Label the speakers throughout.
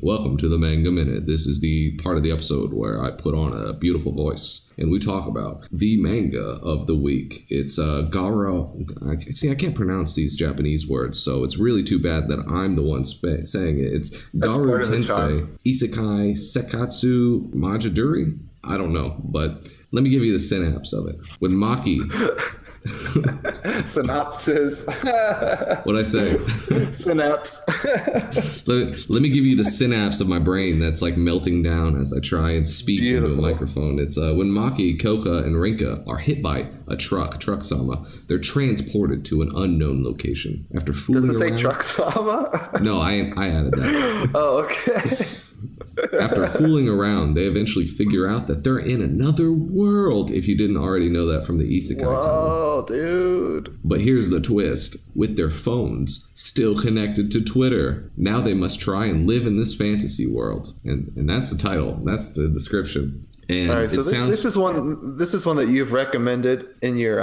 Speaker 1: Welcome to the Manga Minute. This is the part of the episode where I put on a beautiful voice and we talk about the manga of the week. It's Gyaru. I can't pronounce these Japanese words, so it's really too bad that I'm the one saying it. It's Gyaru Tensei, Isekai, Seikatsu, Majidarui. I don't know, but let me give you the synapse of it. With Maki...
Speaker 2: Synopsis.
Speaker 1: What'd I say?
Speaker 2: Synapse.
Speaker 1: let me give you the synapse of my brain that's like melting down as I try and speak into a microphone. It's when Maki, Koka, and Rinka are hit by a truck-sama, they're transported to an unknown location. After fooling around...
Speaker 2: Does it say truck-sama?
Speaker 1: No, I added that.
Speaker 2: Oh, okay.
Speaker 1: After fooling around, they eventually figure out that they're in another world, if you didn't already know that from the Isekai
Speaker 2: Whoa, dude.
Speaker 1: But here's the twist. With their phones still connected to Twitter, now they must try and live in this fantasy world. And that's the title. That's the description. And
Speaker 2: all right, so this is one that you've recommended in your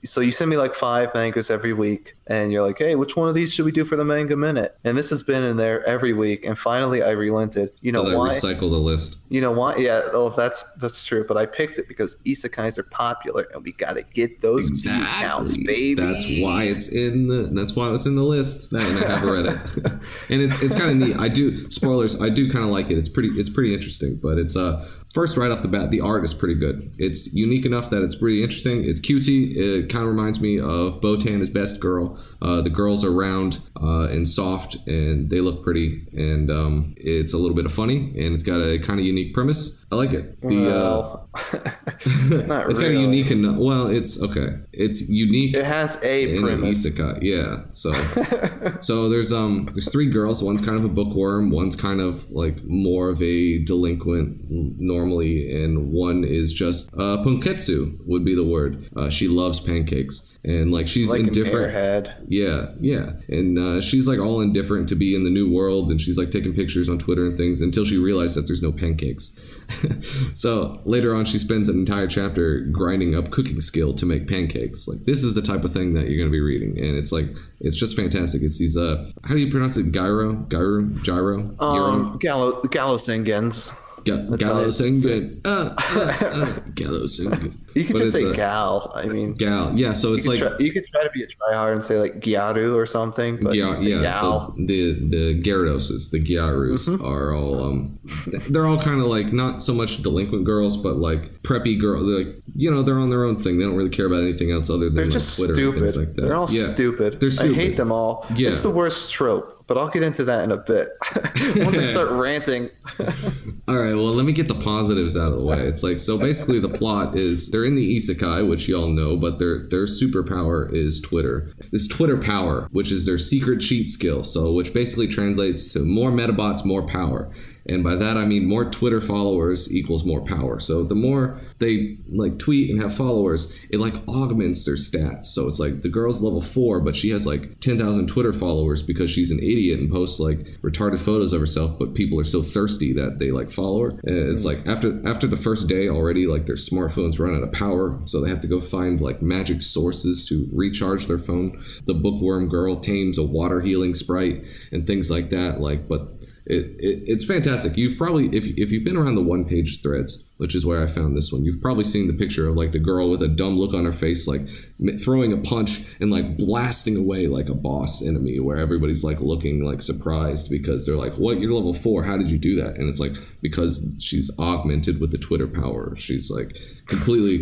Speaker 2: so you send me like 5 mangas every week and you're like, hey, which one of these should we do for the Manga Minute? And this has been in there every week, and finally I relented. You know why? I
Speaker 1: recycle the list.
Speaker 2: You know why? Yeah, that's true, but I picked it because isekais are popular and we gotta get those view counts, baby.
Speaker 1: That's why it's in the list. And I haven't read it. And it's kind of neat. I do kind of like it. It's pretty interesting, but it's first, right off the bat, the art is pretty good. It's unique enough that it's pretty interesting. It's cutesy. It kind of reminds me of Botan is Best Girl. The girls are round and soft, and they look pretty. And it's a little bit of funny, and it's got a kind of unique premise. I like it.
Speaker 2: Not
Speaker 1: it's
Speaker 2: really.
Speaker 1: kind of unique enough. Well, it's okay. It's unique.
Speaker 2: It has a premise.
Speaker 1: An isekai, yeah. So there's 3 girls. One's kind of a bookworm. One's kind of like more of a delinquent normally, and one is just punketsu would be the word. She loves pancakes. And like she's like indifferent. Yeah. And she's like all indifferent to be in the new world, and she's like taking pictures on Twitter and things until she realized that there's no pancakes. So later on, she spends an entire chapter grinding up cooking skill to make pancakes. Like this is the type of thing that you're going to be reading, and it's just fantastic. It's these how do you pronounce it? Gyro.
Speaker 2: Gallo Sengens.
Speaker 1: Gallo Sengen. Gallo Sengen.
Speaker 2: You could just say gal. I mean,
Speaker 1: gal. Yeah, so it's
Speaker 2: you could try to be a tryhard and say like Gyaru or something. But gal.
Speaker 1: So the Gyarados, the Gyarus are all they're all kind of like not so much delinquent girls, but like preppy girls. Like they're on their own thing. They don't really care about anything else other than
Speaker 2: they're just
Speaker 1: Twitter
Speaker 2: stupid.
Speaker 1: And things like that.
Speaker 2: They're all stupid.
Speaker 1: They're stupid.
Speaker 2: I hate them all.
Speaker 1: Yeah.
Speaker 2: It's the worst trope. But I'll get into that in a bit. Once I start ranting.
Speaker 1: All right, well, let me get the positives out of the way. It's like, so basically the plot is they're in the isekai, which y'all know, but their superpower is Twitter. This Twitter power, which is their secret cheat skill, so which basically translates to more metabots, more power. And by that, I mean more Twitter followers equals more power. So the more they like tweet and have followers, it like augments their stats. So it's like the girl's level 4, but she has like 10,000 Twitter followers because she's an idiot and posts like retarded photos of herself. But people are so thirsty that they like follow her. And it's like after the first day already, like their smartphones run out of power. So they have to go find like magic sources to recharge their phone. The bookworm girl tames a water healing sprite and things like that. But it's fantastic. You've probably, if you've been around the one-page threads, which is where I found this one, you've probably seen the picture of like the girl with a dumb look on her face, like throwing a punch and like blasting away like a boss enemy, where everybody's like looking like surprised because they're like, "What? You're level 4? How did you do that?" And it's like because she's augmented with the Twitter power. She's like completely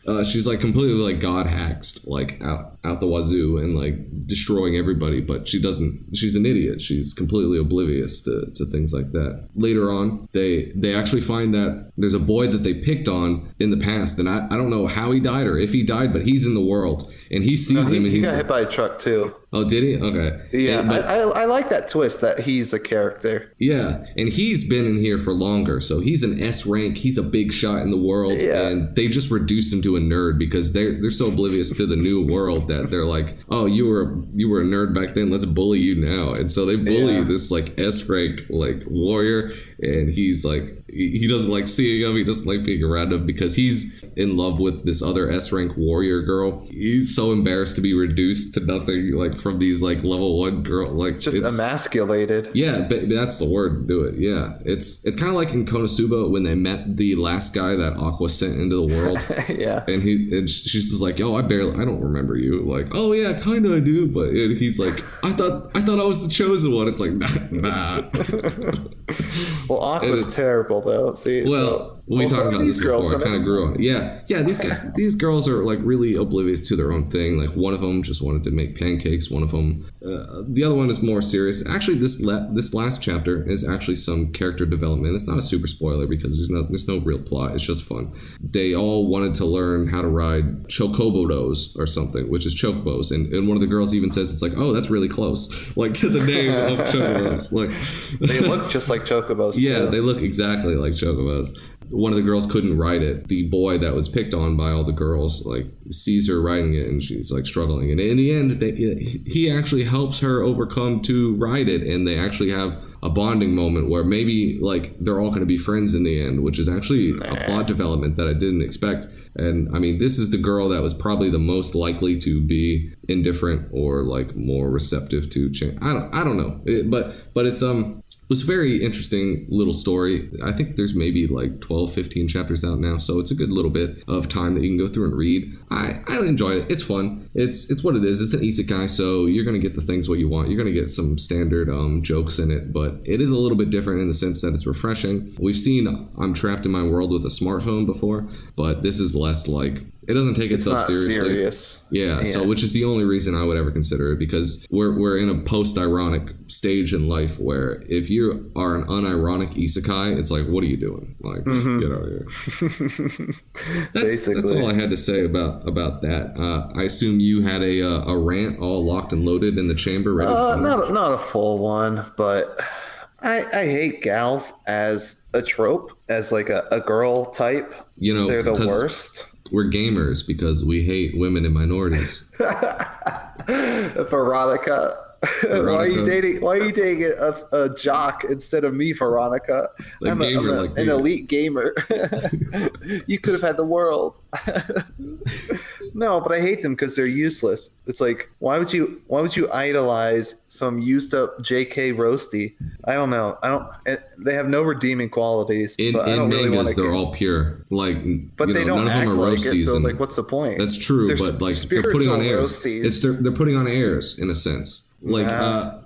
Speaker 1: like god hacks like out the wazoo and like destroying everybody. But she doesn't. She's an idiot. She's completely oblivious to things like that. Later on, they actually find that there's a boy that they picked on in the past, and I don't know how he died or if he died, but he's in the world and he sees them. And
Speaker 2: he got hit by a truck too.
Speaker 1: Oh, did he? Okay.
Speaker 2: Yeah, I like that twist that he's a character.
Speaker 1: Yeah, and he's been in here for longer, so he's an S rank. He's a big shot in the world, and they just reduced him to a nerd because they're so oblivious to the new world that they're like, "Oh, you were a nerd back then. Let's bully you now." And so they bully this like S rank like warrior, and he's like he doesn't like seeing him. He doesn't like being around him because he's in love with this other S rank warrior girl. He's so embarrassed to be reduced to nothing like from these like level 1 girl, like
Speaker 2: just emasculated.
Speaker 1: Yeah, but that's the word to do it. Yeah, it's kind of like in Konosuba when they met the last guy that Aqua sent into the world.
Speaker 2: Yeah,
Speaker 1: and she's just like, yo, I don't remember you. Like, oh yeah, kind of I do, but he's like, I thought I was the chosen one. It's like, nah.
Speaker 2: Well, Aqua's terrible though. See,
Speaker 1: well, we talked about this before. I kind of grew on it. Yeah. These girls are like really oblivious to their own thing. Like one of them just wanted to make pancakes. One of them, the other one is more serious. Actually, this last chapter is actually some character development. It's not a super spoiler because there's no real plot. It's just fun. They all wanted to learn how to ride chocobodos or something, which is chocobos, and one of the girls even says it's like, oh, that's really close, like to the name of chocobos. Like
Speaker 2: they look just like chocobos.
Speaker 1: Yeah, they look exactly like chocobos. One of the girls couldn't ride it. The boy that was picked on by all the girls like sees her riding it and she's like struggling. And in the end, he actually helps her overcome to ride it. And they actually have a bonding moment where maybe like they're all going to be friends in the end, which is actually a plot development that I didn't expect. And I mean, this is the girl that was probably the most likely to be indifferent or like more receptive to change. I don't know. But it's it was a very interesting little story. I think there's maybe like 12, 15 chapters out now, so it's a good little bit of time that you can go through and read. I enjoyed it. It's fun. It's what it is. It's an isekai, so you're going to get the things what you want. You're going to get some standard jokes in it, but it is a little bit different in the sense that it's refreshing. We've seen I'm Trapped in My World with a Smartphone before, but this is less like... It doesn't take itself seriously. Serious. Yeah, so which is the only reason I would ever consider it, because we're in a post-ironic stage in life where if you are an unironic isekai, it's like, what are you doing? Like, get out of here. That's all I had to say about that. I assume you had a rant all locked and loaded in the chamber ready to fire?
Speaker 2: Not a full one, but I hate gals as a trope, as like a girl type. You know, they're the worst.
Speaker 1: We're gamers because we hate women and minorities.
Speaker 2: Veronica. Why are you dating a jock instead of me, Veronica? I'm an elite gamer. You could have had the world. No, but I hate them because they're useless. It's like, why would you idolize some used up JK roasty? I don't know. They have no redeeming qualities.
Speaker 1: In mangas, they're all pure. Like,
Speaker 2: but they don't
Speaker 1: none of them are
Speaker 2: like
Speaker 1: roasties.
Speaker 2: It, so like, what's the point?
Speaker 1: That's true, but like they're putting on airs. They're putting on airs in a sense. Like I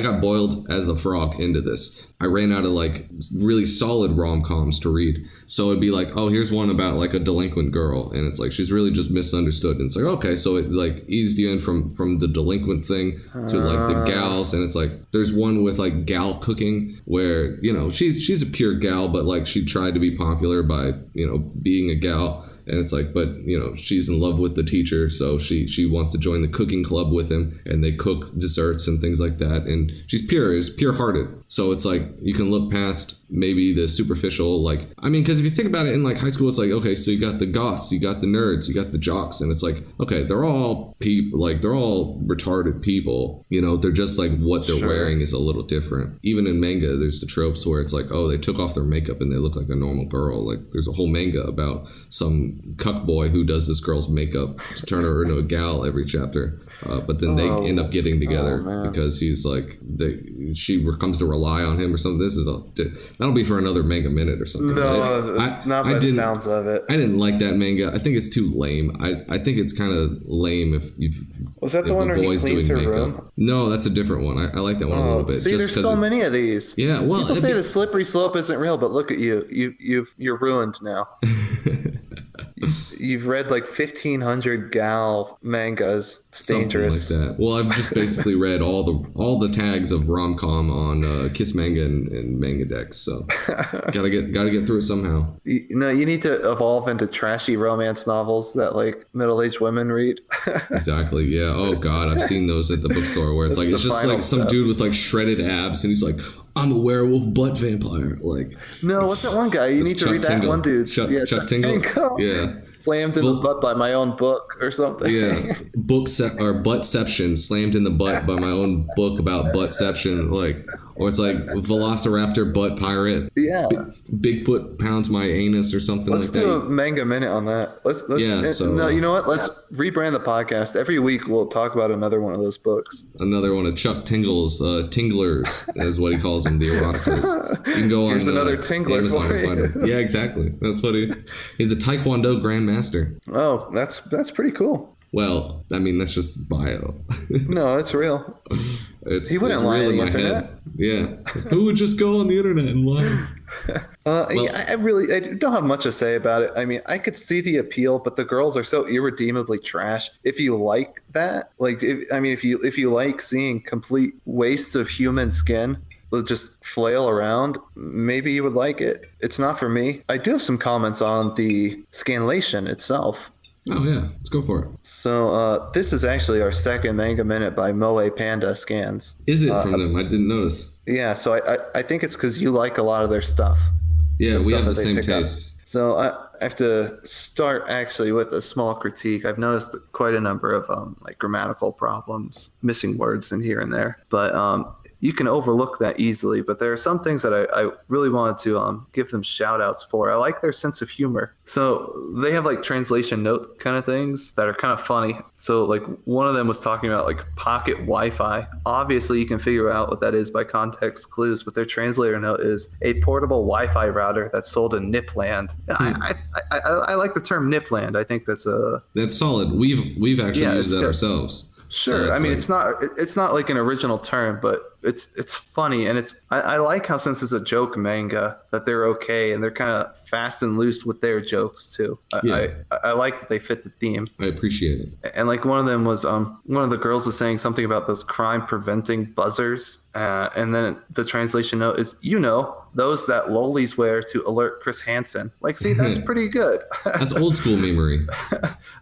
Speaker 1: got boiled as a frog into this. I ran out of like really solid rom-coms to read. So it'd be like, oh, here's one about like a delinquent girl, and it's like she's really just misunderstood. And it's like, okay, so it like eased you in from the delinquent thing to like the gals, and it's like there's one with like gal cooking where, you know, she's a pure gal, but like she tried to be popular by, you know, being a gal. And it's like, but, you know, she's in love with the teacher, so she wants to join the cooking club with him, and they cook desserts and things like that. And she's pure-hearted. So it's like, you can look past maybe the superficial, like, I mean, because if you think about it in like high school, it's like, okay, so you got the goths, you got the nerds, you got the jocks, and it's like, okay, they're all people, like, they're all retarded people, you know, they're just like what they're wearing is a little different. Even in manga, there's the tropes where it's like, oh, they took off their makeup and they look like a normal girl. Like, there's a whole manga about some cuck boy who does this girl's makeup to turn her into a gal every chapter, but then they end up getting together because he's like she comes to rely on him or something. That'll be for another manga minute or something.
Speaker 2: No, it's not by the sounds of it.
Speaker 1: I didn't like that manga. I think it's too lame. I think it's kind of lame if
Speaker 2: was that the one where he cleans her room?
Speaker 1: No, that's a different one. I like that one a little bit.
Speaker 2: See, just there's so many of these.
Speaker 1: Yeah, well,
Speaker 2: people say the slippery slope isn't real, but look at you. You're ruined now. You've read like 1,500 gal mangas. It's dangerous.
Speaker 1: Something like that. Well, I've just basically read all the tags of rom-com on Kiss Manga and Manga Dex. So gotta get through it somehow.
Speaker 2: You need to evolve into trashy romance novels that like middle-aged women read.
Speaker 1: Exactly. Yeah. Oh God, I've seen those at the bookstore where it's just like some dude with like shredded abs, and he's like, I'm a werewolf butt vampire. Like,
Speaker 2: no, what's that one guy? You need to read that one dude.
Speaker 1: Chuck Tingle. Yeah.
Speaker 2: Slammed in the butt by my own book or something.
Speaker 1: Yeah. Buttception. Slammed in the butt by my own book about buttception. Like, Or it's like Velociraptor butt pirate.
Speaker 2: Yeah.
Speaker 1: Bigfoot pounds my anus or something
Speaker 2: Let's
Speaker 1: like that.
Speaker 2: do a manga minute on that. Let's no, you know what? Let's rebrand the podcast. Every week we'll talk about another one of those books.
Speaker 1: Another one of Chuck Tingle's Tinglers is what he calls them, the eroticas. You can go
Speaker 2: Here's
Speaker 1: on
Speaker 2: another Tingler
Speaker 1: Amazon
Speaker 2: for
Speaker 1: and find
Speaker 2: you.
Speaker 1: him. Yeah, exactly. That's what he's a Taekwondo grandmaster.
Speaker 2: Oh, that's pretty cool.
Speaker 1: Well, I mean, that's just his bio.
Speaker 2: No, it's real. He wouldn't lie on the internet.
Speaker 1: Yeah. Who would just go on the internet and lie?
Speaker 2: I don't have much to say about it. I mean, I could see the appeal, but the girls are so irredeemably trash. If you like that, if you like seeing complete wastes of human skin just flail around, maybe you would like it. It's not for me. I do have some comments on the scanlation itself.
Speaker 1: Oh, yeah. Let's go for it.
Speaker 2: So this is actually our second Manga Minute by Moe Panda Scans.
Speaker 1: Is it from them? I didn't notice.
Speaker 2: Yeah, so I think it's because you like a lot of their stuff.
Speaker 1: Yeah, we have the same taste.
Speaker 2: So I have to start actually with a small critique. I've noticed quite a number of grammatical problems, missing words in here and there. But you can overlook that easily, but there are some things that I really wanted to give them shout outs for. I like their sense of humor. So they have like translation note kind of things that are kind of funny. So like one of them was talking about like pocket Wi-Fi. Obviously you can figure out what that is by context clues, but their translator note is a portable Wi-Fi router that's sold in Nipland. I like the term Nipland. I think that's
Speaker 1: solid. We've actually used that ourselves.
Speaker 2: Sure. So I mean, it's not like an original term, but it's funny, and I like how, since it's a joke manga, that they're okay and they're kind of fast and loose with their jokes too. I like that they fit the theme.
Speaker 1: I appreciate it.
Speaker 2: And like one of them was one of the girls was saying something about those crime preventing buzzers, and then the translation note is those that lollies wear to alert Chris Hansen. Like, see, that's pretty good.
Speaker 1: That's old school memory.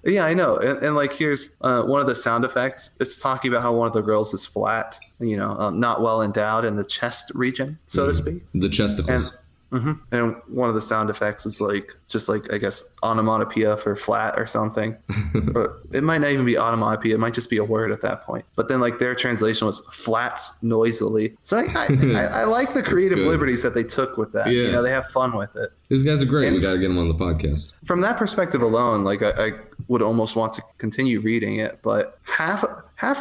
Speaker 2: Yeah, I know. And like, here's one of the sound effects. It's talking about how one of the girls is flat, not well endowed in the chest region, so to speak.
Speaker 1: The chesticles.
Speaker 2: And one of the sound effects is just I guess onomatopoeia for flat or something. Or it might not even be onomatopoeia. It might just be a word at that point. But then like their translation was flats noisily. So I like the creative liberties that they took with that.
Speaker 1: Yeah.
Speaker 2: They have fun with it.
Speaker 1: These guys are great.
Speaker 2: And
Speaker 1: we got to get them on the podcast.
Speaker 2: From that perspective alone, like I would almost want to continue reading it, but half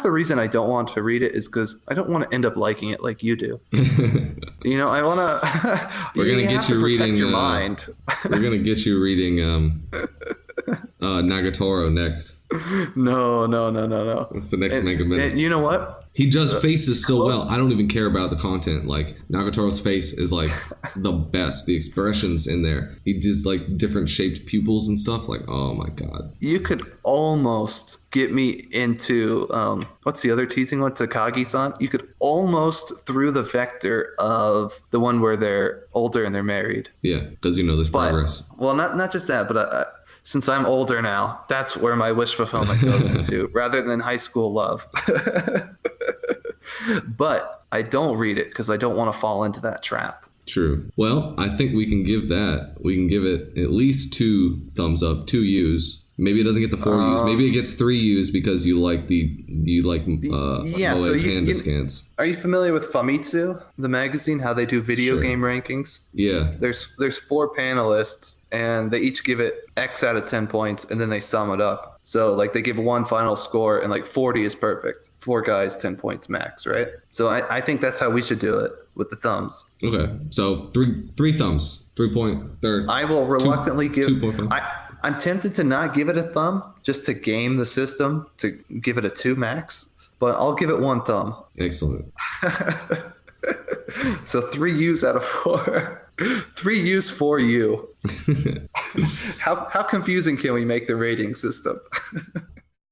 Speaker 2: the reason I don't want to read it is because I don't want to end up liking it like you do. I want to.
Speaker 1: We're gonna get you reading
Speaker 2: your mind.
Speaker 1: We're gonna get you reading Nagatoro next.
Speaker 2: No.
Speaker 1: That's the next Manga Minute.
Speaker 2: And you know what?
Speaker 1: He does faces so well. I don't even care about the content. Like, Nagatoro's face is like the best. The expressions in there. He does like different shaped pupils and stuff. Like, oh my god.
Speaker 2: You could almost get me into what's the other teasing one? Takagi-san. You could almost through the vector of the one where they're older and they're married.
Speaker 1: Yeah, because there's progress.
Speaker 2: Well, not just that, but since I'm older now, that's where my wish fulfillment goes into, rather than high school love. But I don't read it because I don't want to fall into that trap.
Speaker 1: True. Well, I think we can give it at least 2 thumbs up, 2 U's. Maybe it doesn't get the 4 U's. Maybe it gets 3 U's because you like Moe Panda Scans.
Speaker 2: Are you familiar with Famitsu, the magazine, how they do video game rankings?
Speaker 1: Yeah.
Speaker 2: There's 4 panelists, and they each give it X out of 10 points, and then they sum it up. So like they give one final score, and like 40 is perfect. 4 guys, 10 points max, right? So I think that's how we should do it with the thumbs.
Speaker 1: Okay, so 3 thumbs, 3.3.
Speaker 2: I will reluctantly give.
Speaker 1: 2.5.
Speaker 2: I'm tempted to not give it a thumb, just to game the system, to give it a 2 max. But I'll give it 1 thumb.
Speaker 1: Excellent.
Speaker 2: So 3 U's out of 4. 3 U's, 4 U. How confusing can we make the rating system?